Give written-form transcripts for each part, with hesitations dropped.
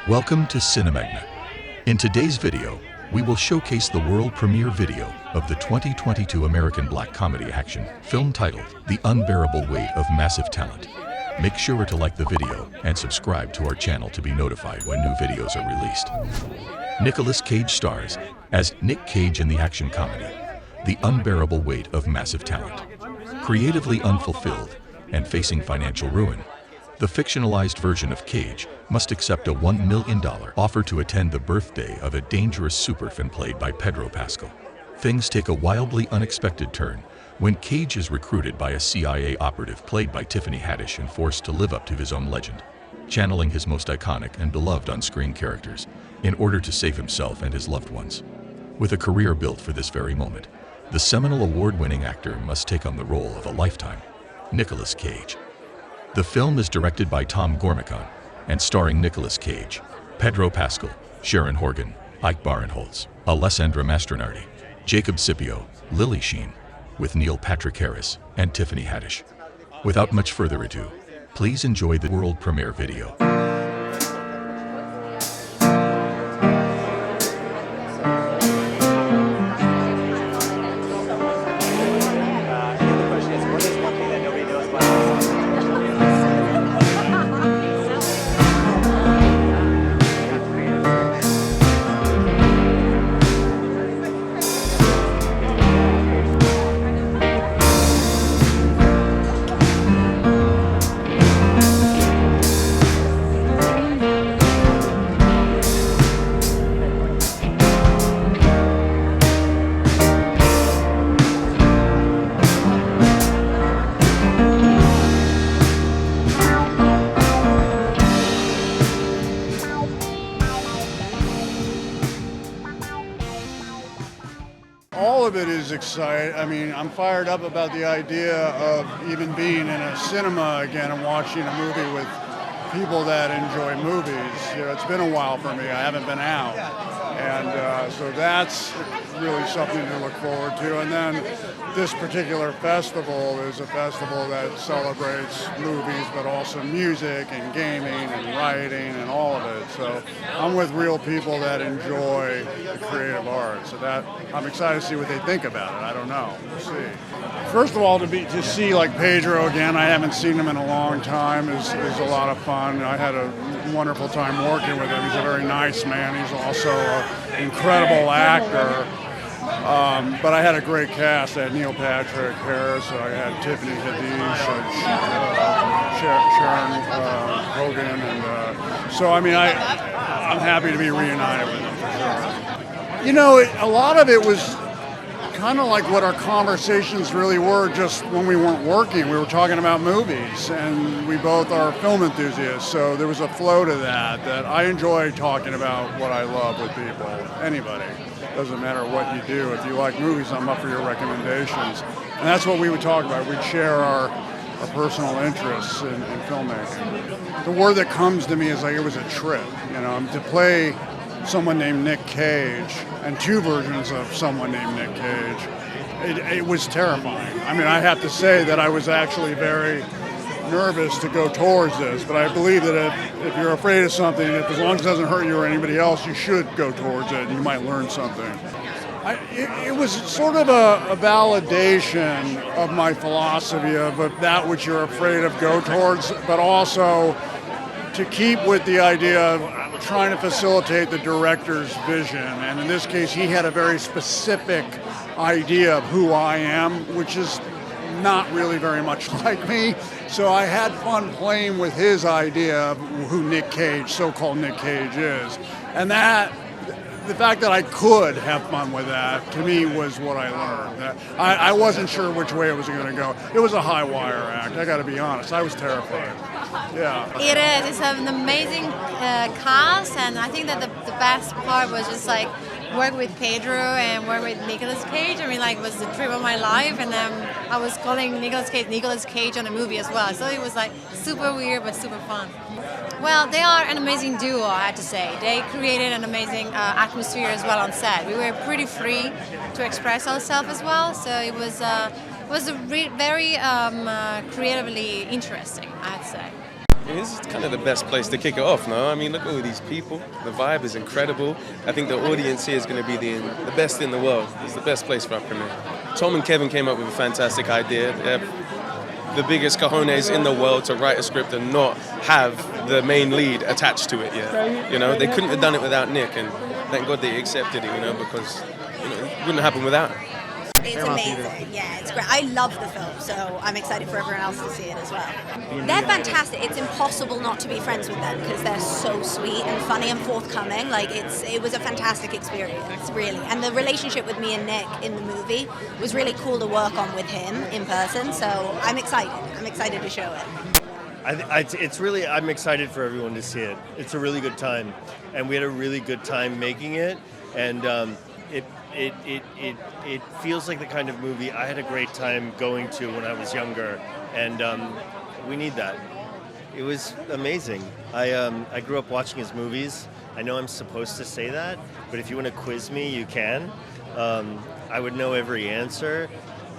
Welcome to Cinemagna. In today's video, we will showcase the world premiere video of the 2022 American black comedy action film titled The Unbearable Weight of Massive Talent. Make sure to like the video and subscribe to our channel to be notified when new videos are released. Nicolas Cage stars as Nick Cage in the action comedy The Unbearable Weight of Massive Talent. Creatively unfulfilled and facing financial ruin, the fictionalized version of Cage must accept a $1 million offer to attend the birthday of a dangerous superfan played by Pedro Pascal. Things take a wildly unexpected turn when Cage is recruited by a CIA operative played by Tiffany Haddish and forced to live up to his own legend, channeling his most iconic and beloved on-screen characters in order to save himself and his loved ones. With a career built for this very moment, the seminal award-winning actor must take on the role of a lifetime, Nicolas Cage. The film is directed by Tom Gormican and starring Nicolas Cage, Pedro Pascal, Sharon Horgan, Ike Barinholtz, Alessandra Mastronardi, Jacob Scipio, Lily Sheen, with Neil Patrick Harris and Tiffany Haddish. Without much further ado, please enjoy the world premiere video. All of it is exciting. I mean, I'm fired up about the idea of even being in a cinema again and watching a movie with people that enjoy movies. You know, it's been a while for me. I haven't been out. And so that's really something to look forward to. And then this particular festival is a festival that celebrates movies, but also music and gaming and writing and all of it. So I'm with real people that enjoy the creative arts. So that I'm excited to see what they think about it. I don't know. We'll see. First of all, to see like Pedro again, I haven't seen him in a long time, is a lot of fun. I had a wonderful time working with him. He's a very nice man. He's also an incredible actor. But I had a great cast. I had Neil Patrick Harris, I had Tiffany Haddish, Sharon Horgan, and so I mean, I'm happy to be reunited with them for sure. You know, a lot of it was kind of like what our conversations really were just when we weren't working. We were talking about movies, and we both are film enthusiasts, so there was a flow to that I enjoy talking about what I love with people, anybody. Doesn't matter what you do. If you like movies, I'm up for your recommendations. And that's what we would talk about. We'd share our personal interests in filmmaking. The word that comes to me is like it was a trip, you know, to play someone named Nick Cage and two versions of someone named Nick Cage. It was terrifying. I mean, I have to say that I was actually very nervous to go towards this, but I believe that if you're afraid of something, as long as it doesn't hurt you or anybody else, you should go towards it and you might learn something. It was sort of a validation of my philosophy of that which you're afraid of, go towards, but also to keep with the idea of trying to facilitate the director's vision. And in this case, he had a very specific idea of who I am, which is not really very much like me. So I had fun playing with his idea of who Nick Cage, so-called Nick Cage, is. And the fact that I could have fun with that, to me, was what I learned. I wasn't sure which way it was going to go. It was a high wire act, I got to be honest. I was terrified. Yeah. It is. It's an amazing cast, and I think that the best part was just like work with Pedro and work with Nicolas Cage. I mean, like, it was the trip of my life, and I was calling Nicolas Cage on the movie as well. So it was like super weird but super fun. Well, they are an amazing duo, I have to say. They created an amazing atmosphere as well on set. We were pretty free to express ourselves as well, so it was very creatively interesting, I have to say. This is kind of the best place to kick it off, no? I mean, look at all these people. The vibe is incredible. I think the audience here is going to be the best in the world. It's the best place for our premiere. Tom and Kevin came up with a fantastic idea. They have the biggest cojones in the world to write a script and not have the main lead attached to it yet. You know, they couldn't have done it without Nick, and thank God they accepted it, you know, because it wouldn't happen without him. It's amazing. Yeah, it's great. I love the film, so I'm excited for everyone else to see it as well. They're fantastic. It's impossible not to be friends with them because they're so sweet and funny and forthcoming. Like it was a fantastic experience, really. And the relationship with me and Nick in the movie was really cool to work on with him in person. So I'm excited. I'm excited to show it. I'm excited for everyone to see it. It's a really good time, and we had a really good time making it, and it feels like the kind of movie I had a great time going to when I was younger, and we need that. It was amazing. I grew up watching his movies. I know I'm supposed to say that, but if you want to quiz me, you can. I would know every answer.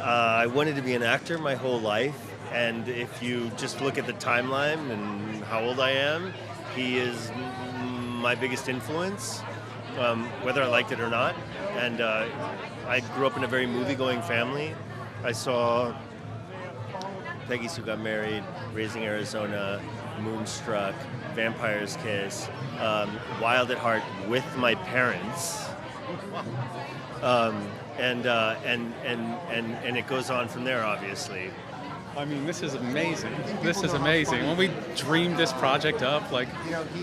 I wanted to be an actor my whole life, and if you just look at the timeline and how old I am, he is my biggest influence, whether I liked it or not. And I grew up in a very movie-going family. I saw Peggy Sue Got Married, Raising Arizona, Moonstruck, Vampire's Kiss, Wild at Heart with my parents. And it goes on from there, obviously. I mean, this is amazing. This is amazing. When we dreamed this project up, like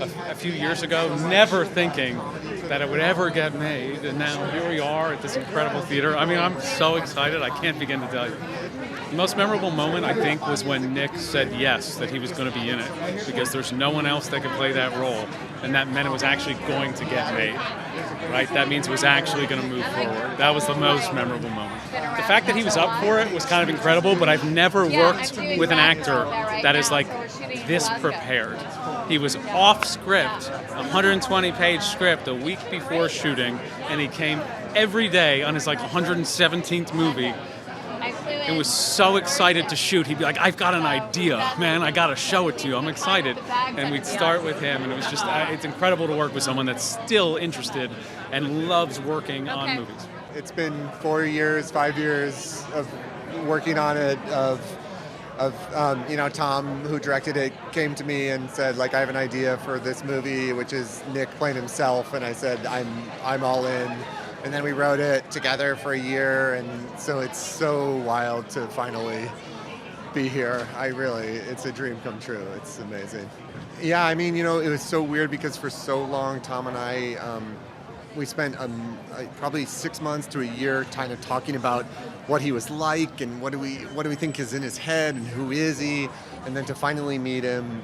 a few years ago, never thinking that it would ever get made, and now here we are at this incredible theater. I mean, I'm so excited, I can't begin to tell you. The most memorable moment, I think, was when Nick said yes, that he was going to be in it, because there's no one else that could play that role, and that meant it was actually going to get made, right? That means it was actually going to move forward. That was the most memorable moment. The fact that he was up for it was kind of incredible, but I've never worked with an actor that is like this prepared. He was off script, a 120-page script a week before shooting, and he came every day on his like 117th movie. And was so excited to shoot. He'd be like, I've got an idea, man, I gotta show it to you, I'm excited. And we'd start with him, and it was just, it's incredible to work with someone that's still interested and loves working on movies. It's been 4 years, 5 years of working on it, Tom, who directed it, came to me and said, like, I have an idea for this movie, which is Nick playing himself, and I said, I'm all in. And then we wrote it together for a year, and so it's so wild to finally be here. It's a dream come true. It's amazing. Yeah, I mean, it was so weird because for so long, Tom and I, we spent probably 6 months to a year kind of talking about what he was like and what do we think is in his head and who is he, and then to finally meet him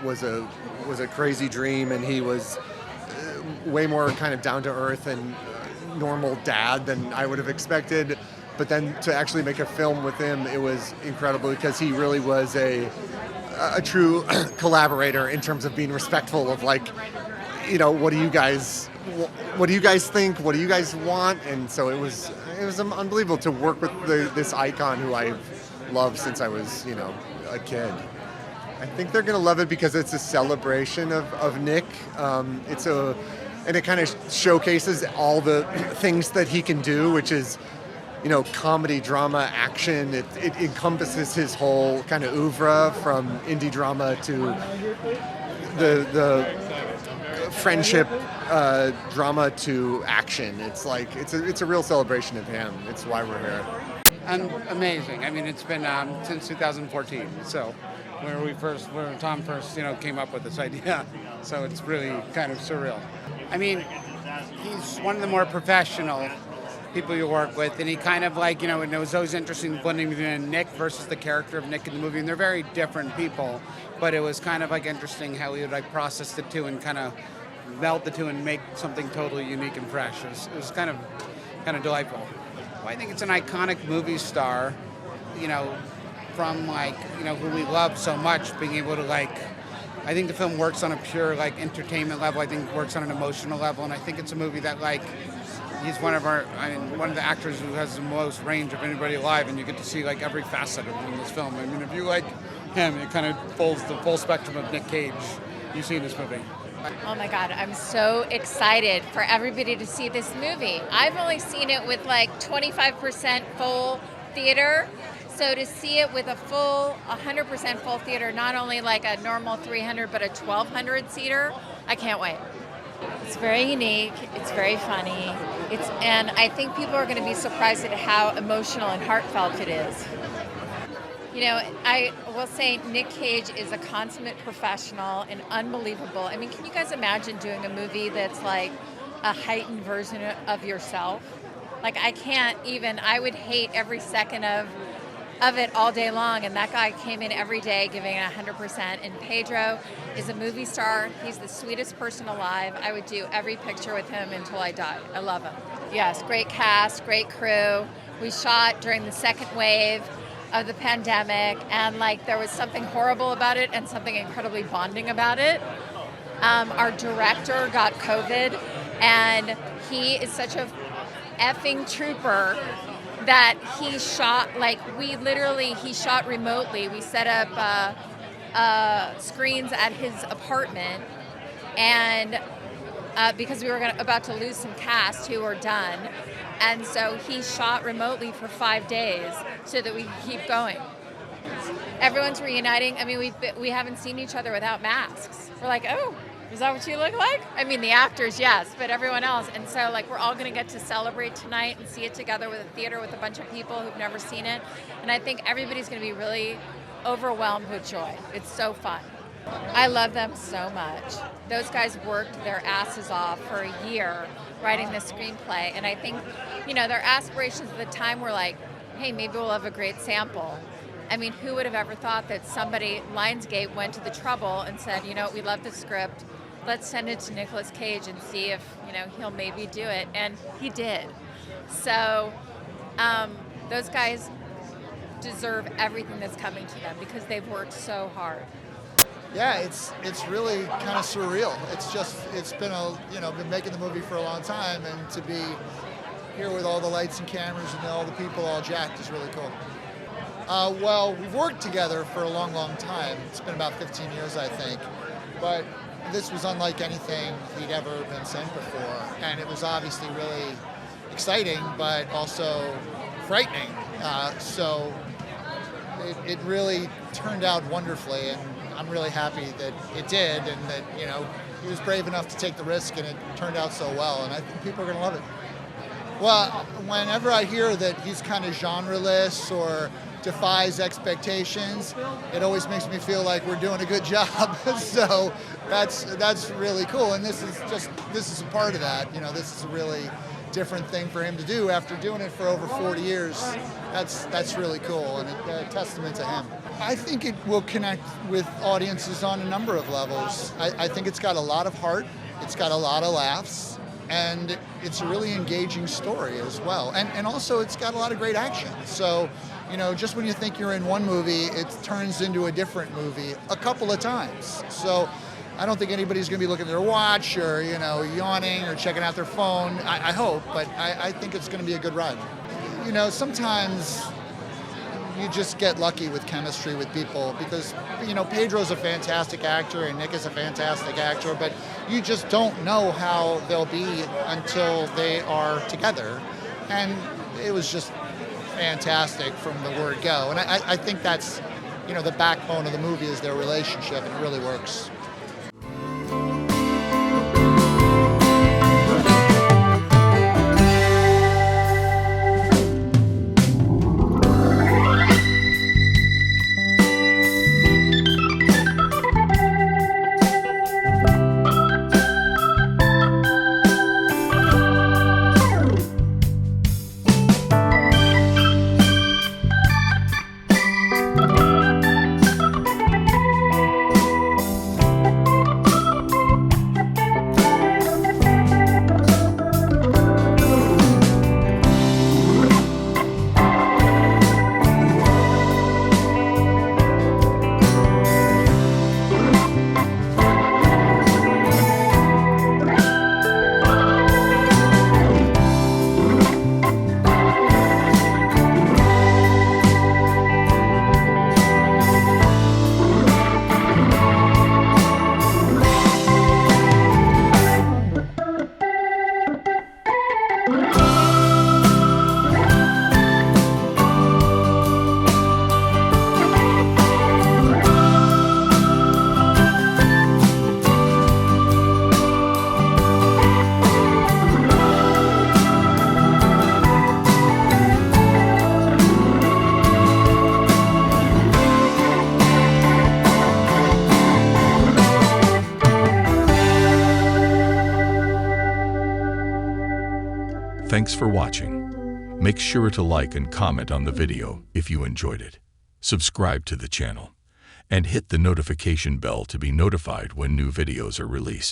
was a crazy dream, and he was way more kind of down to earth and normal dad than I would have expected. But then to actually make a film with him, it was incredible because he really was a true collaborator in terms of being respectful of, like, what do you guys think? What do you guys want? And so it was unbelievable to work with this icon who I've loved since I was, a kid. I think they're going to love it because it's a celebration of Nick. And it kind of showcases all the things that he can do, which is, comedy, drama, action. It encompasses his whole kind of oeuvre, from indie drama to the friendship drama to action. It's like it's a real celebration of him. It's why we're here. And amazing. I mean, it's been since 2014. So where Tom first came up with this idea. So it's really kind of surreal. I mean, he's one of the more professional people you work with, and he kind of and it was always interesting blending between Nick versus the character of Nick in the movie, and they're very different people, but it was kind of interesting how he would process the two and kind of melt the two and make something totally unique and fresh. It was kind of delightful. Well, I think it's an iconic movie star, from who we love so much, being able to I think the film works on a pure entertainment level. I think it works on an emotional level, and I think it's a movie that he's one of the actors who has the most range of anybody alive, and you get to see every facet of him in this film. I mean, if you him. It kind of folds the full spectrum of Nick Cage you see in this movie. Oh my God, I'm so excited for everybody to see this movie. I've only seen it with like 25% full theater. So to see it with a full 100% full theater, not only like a normal 300 but a 1200 seater, I can't wait. It's very unique, it's very funny, and I think people are going to be surprised at how emotional and heartfelt it is. You know, I will say Nick Cage is a consummate professional and unbelievable. I mean, can you guys imagine doing a movie that's like a heightened version of yourself? Like, I would hate every second of it all day long, and that guy came in every day giving it 100%. And Pedro is a movie star. He's the sweetest person alive. I would do every picture with him until I die. I love him. Yes, great cast, great crew. We shot during the second wave of the pandemic, and like there was something horrible about it and something incredibly bonding about it. Our director got COVID, and he is such a effing trooper that he shot, he shot remotely. We set up screens at his apartment, and because we were about to lose some cast who were done, and so he shot remotely for 5 days so that we could keep going. Everyone's reuniting. I mean, we haven't seen each other without masks. We're like, oh, is that what you look like? I mean, the actors, yes, but everyone else. And so, like, we're all going to get to celebrate tonight and see it together with a theater with a bunch of people who've never seen it. And I think everybody's going to be really overwhelmed with joy. It's so fun. I love them so much. Those guys worked their asses off for a year writing this screenplay. And I think, you know, their aspirations at the time were like, hey, maybe we'll have a great sample. I mean, who would have ever thought that Lionsgate went to the trouble and said, you know, we love the script. Let's send it to Nicolas Cage and see if, you know, he'll maybe do it. And he did. So those guys deserve everything that's coming to them because they've worked so hard. Yeah, it's really kind of surreal. It's been been making the movie for a long time, and to be here with all the lights and cameras and all the people all jacked is really cool. Well, we've worked together for a long, long time. It's been about 15 years, I think. But this was unlike anything he'd ever been sent before, and it was obviously really exciting, but also frightening. So it really turned out wonderfully, and I'm really happy that it did, and that, you know, he was brave enough to take the risk, and it turned out so well, and I think people are going to love it. Well, whenever I hear that he's kind of genreless or defies expectations, it always makes me feel like we're doing a good job. So that's really cool, and this is a part of that. You know, this is a really different thing for him to do after doing it for over 40 years. That's really cool, and a testament to him. I think it will connect with audiences on a number of levels. I think it's got a lot of heart, it's got a lot of laughs, and it's a really engaging story as well. And also it's got a lot of great action. So, you know, just when you think you're in one movie, it turns into a different movie a couple of times. So I don't think anybody's going to be looking at their watch or, you know, yawning or checking out their phone. I hope, but I think it's going to be a good ride. You know, sometimes you just get lucky with chemistry with people because, you know, Pedro's a fantastic actor and Nick is a fantastic actor, but you just don't know how they'll be until they are together. And it was just fantastic from the word go. And I think that's, you know, the backbone of the movie is their relationship, and it really works. Thanks for watching. Make sure to like and comment on the video if you enjoyed it. Subscribe to the channel and hit the notification bell to be notified when new videos are released.